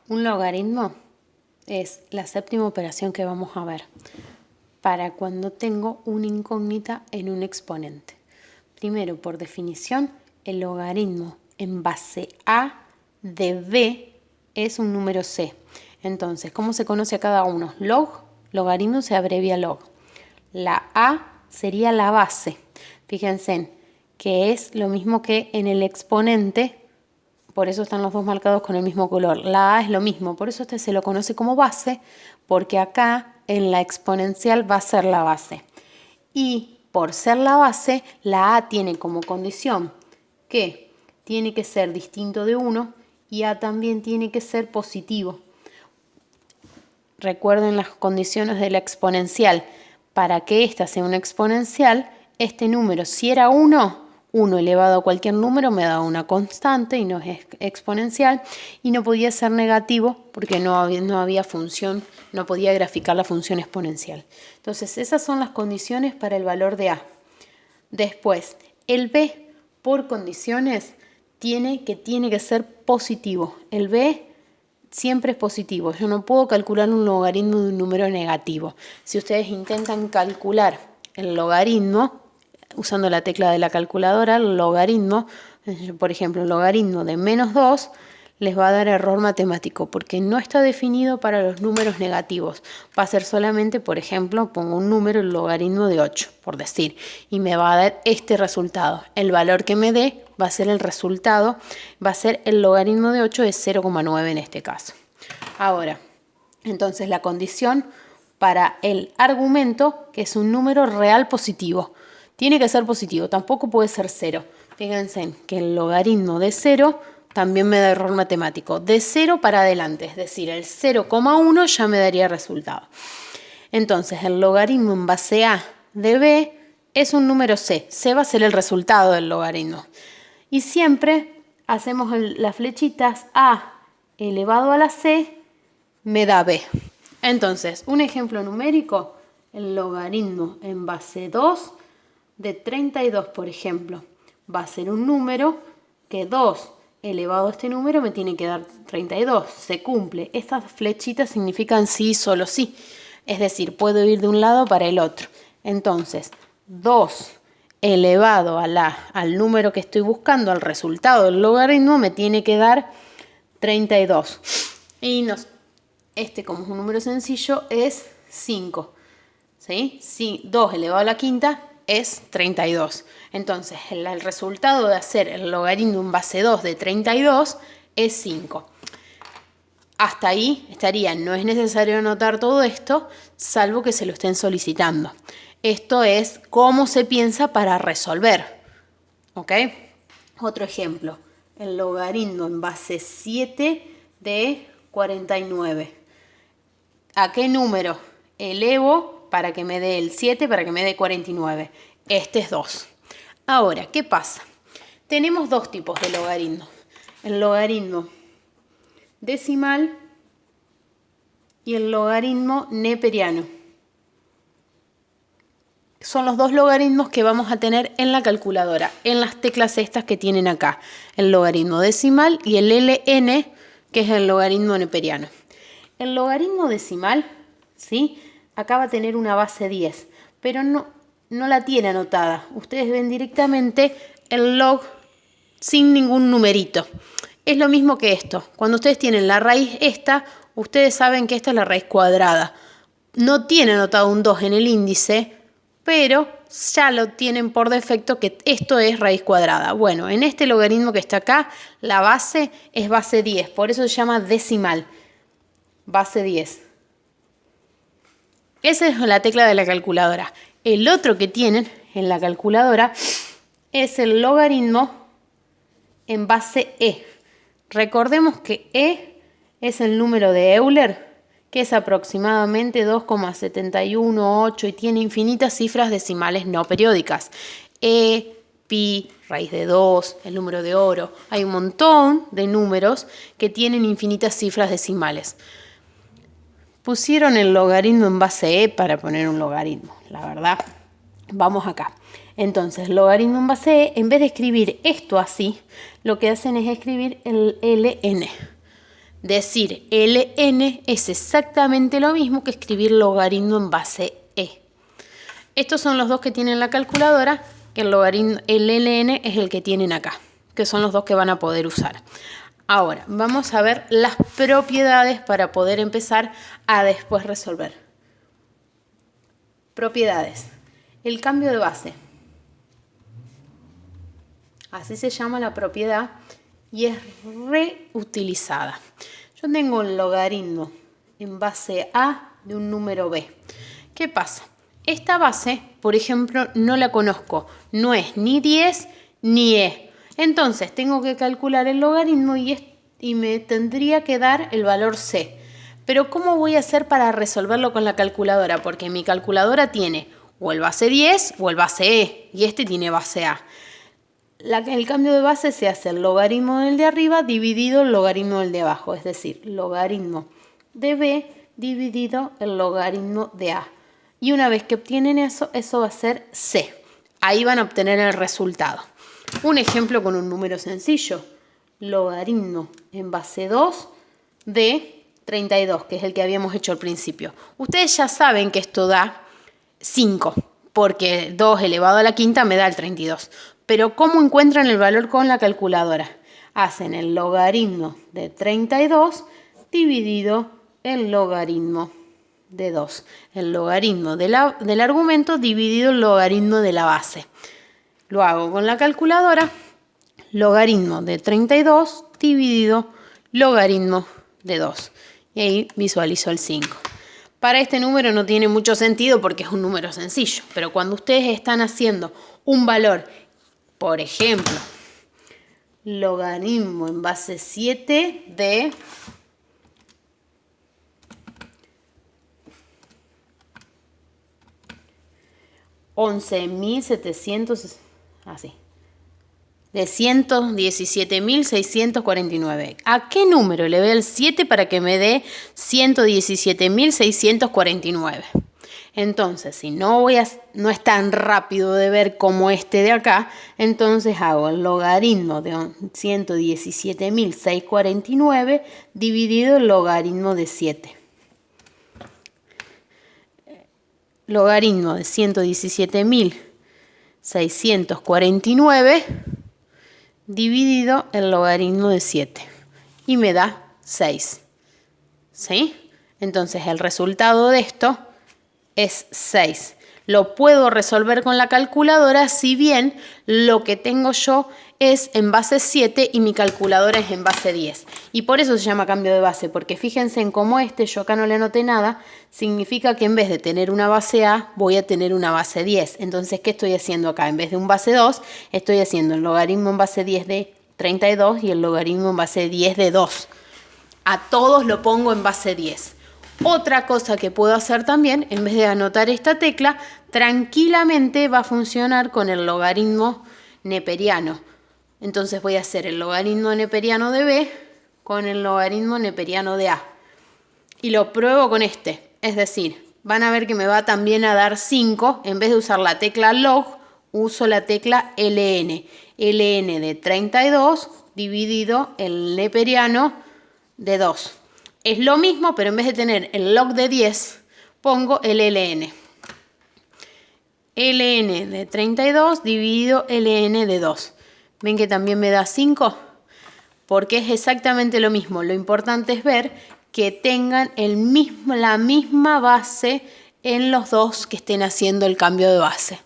Un logaritmo es la séptima operación que vamos a ver para cuando tengo una incógnita en un exponente. Primero, por definición, el logaritmo en base A de B es un número C. Entonces, ¿cómo se conoce a cada uno? Logaritmo se abrevia log. La A sería la base. Fíjense que es lo mismo que en el exponente. Por eso están los dos marcados con el mismo color. La A es lo mismo, por eso este se lo conoce como base, porque acá en la exponencial va a ser la base. Y por ser la base, la A tiene como condición que tiene que ser distinto de 1 y A también tiene que ser positivo. Recuerden las condiciones de la exponencial. Para que esta sea una exponencial, este número, si era 1 elevado a cualquier número me da una constante y no es exponencial, y no podía ser negativo porque no había función, no podía graficar la función exponencial. Entonces esas son las condiciones para el valor de A. Después, el B por condiciones tiene que ser positivo. El B siempre es positivo. Yo no puedo calcular un logaritmo de un número negativo. Si ustedes intentan calcular el logaritmo usando la tecla de la calculadora, el logaritmo, por ejemplo, el logaritmo de -2, les va a dar error matemático porque no está definido para los números negativos. Va a ser solamente, por ejemplo, pongo un número, el logaritmo de 8, por decir, y me va a dar este resultado. El valor que me dé va a ser el resultado, va a ser el logaritmo de 8 de 0,9 en este caso. Ahora, entonces la condición para el argumento, que es un número real positivo, tiene que ser positivo, tampoco puede ser 0. Fíjense que el logaritmo de 0 también me da error matemático. De 0 para adelante, es decir, el 0,1 ya me daría resultado. Entonces, el logaritmo en base A de B es un número C. C va a ser el resultado del logaritmo. Y siempre hacemos las flechitas A elevado a la C me da B. Entonces, un ejemplo numérico, el logaritmo en base 2 de 32, por ejemplo, va a ser un número que 2 elevado a este número me tiene que dar 32. Se cumple. Estas flechitas significan sí, solo sí. Es decir, puedo ir de un lado para el otro. Entonces, 2 elevado al número que estoy buscando, al resultado del logaritmo, me tiene que dar 32. Y este, como es un número sencillo, es 5. ¿Sí? 2 elevado a la quinta es 32. Entonces, el resultado de hacer el logaritmo en base 2 de 32 es 5. Hasta ahí estaría. No es necesario anotar todo esto, salvo que se lo estén solicitando. Esto es cómo se piensa para resolver. ¿Ok? Otro ejemplo. El logaritmo en base 7 de 49. ¿A qué número elevo para que me dé el 7, para que me dé 49? Este es 2. Ahora, ¿qué pasa? Tenemos dos tipos de logaritmos. El logaritmo decimal y el logaritmo neperiano. Son los dos logaritmos que vamos a tener en la calculadora, en las teclas estas que tienen acá. El logaritmo decimal y el ln, que es el logaritmo neperiano. El logaritmo decimal, ¿sí? Acá va a tener una base 10, pero no la tiene anotada. Ustedes ven directamente el log sin ningún numerito. Es lo mismo que esto. Cuando ustedes tienen la raíz esta, ustedes saben que esta es la raíz cuadrada. No tiene anotado un 2 en el índice, pero ya lo tienen por defecto que esto es raíz cuadrada. Bueno, en este logaritmo que está acá, la base es base 10, por eso se llama decimal. Base 10. Esa es la tecla de la calculadora. El otro que tienen en la calculadora es el logaritmo en base E. Recordemos que E es el número de Euler, que es aproximadamente 2,718 y tiene infinitas cifras decimales no periódicas. E, pi, raíz de 2, el número de oro. Hay un montón de números que tienen infinitas cifras decimales. Pusieron el logaritmo en base E para poner un logaritmo, la verdad. Vamos acá. Entonces, logaritmo en base E, en vez de escribir esto así, lo que hacen es escribir el ln. Decir ln es exactamente lo mismo que escribir logaritmo en base e. Estos son los dos que tienen la calculadora, el ln es el que tienen acá, que son los dos que van a poder usar. Ahora, vamos a ver las propiedades para poder empezar a después resolver. Propiedades. El cambio de base. Así se llama la propiedad y es reutilizada. Yo tengo un logaritmo en base a de un número b. ¿Qué pasa? Esta base, por ejemplo, no la conozco. No es ni 10 ni e. Entonces, tengo que calcular el logaritmo y me tendría que dar el valor c. Pero, ¿cómo voy a hacer para resolverlo con la calculadora? Porque mi calculadora tiene o el base 10 o el base e. Y este tiene base a. El cambio de base se hace el logaritmo del de arriba dividido el logaritmo del de abajo. Es decir, logaritmo de b dividido el logaritmo de a. Y una vez que obtienen eso va a ser c. Ahí van a obtener el resultado. Un ejemplo con un número sencillo. Logaritmo en base 2 de 32, que es el que habíamos hecho al principio. Ustedes ya saben que esto da 5, porque 2 elevado a la quinta me da el 32. Pero ¿cómo encuentran el valor con la calculadora? Hacen el logaritmo de 32 dividido el logaritmo de 2. El logaritmo del argumento dividido el logaritmo de la base. Lo hago con la calculadora. Logaritmo de 32 dividido logaritmo de 2. Y ahí visualizo el 5. Para este número no tiene mucho sentido porque es un número sencillo. Pero cuando ustedes están haciendo un valor, por ejemplo, logaritmo en base 7 de 11.700, así, de 117.649. ¿A qué número le doy el 7 para que me dé 117.649? Entonces, si no es tan rápido de ver como este de acá, entonces hago el logaritmo de 117.649 dividido el logaritmo de 7. Logaritmo de 117.649 dividido el logaritmo de 7 y me da 6. ¿Sí? Entonces el resultado de esto es 6. Lo puedo resolver con la calculadora, si bien lo que tengo yo es en base 7 y mi calculadora es en base 10. Y por eso se llama cambio de base, porque fíjense en cómo yo acá no le anoté nada, significa que en vez de tener una base A, voy a tener una base 10. Entonces, ¿qué estoy haciendo acá? En vez de un base 2, estoy haciendo el logaritmo en base 10 de 32 y el logaritmo en base 10 de 2. A todos lo pongo en base 10. Otra cosa que puedo hacer también, en vez de anotar esta tecla, tranquilamente va a funcionar con el logaritmo neperiano. Entonces voy a hacer el logaritmo neperiano de b con el logaritmo neperiano de a. Y lo pruebo con este. Es decir, van a ver que me va también a dar 5. En vez de usar la tecla log, uso la tecla ln. Ln de 32 dividido el neperiano de 2. Es lo mismo, pero en vez de tener el log de 10, pongo el ln. Ln de 32 dividido ln de 2. ¿Ven que también me da 5? Porque es exactamente lo mismo. Lo importante es ver que tengan la misma base en los dos que estén haciendo el cambio de base.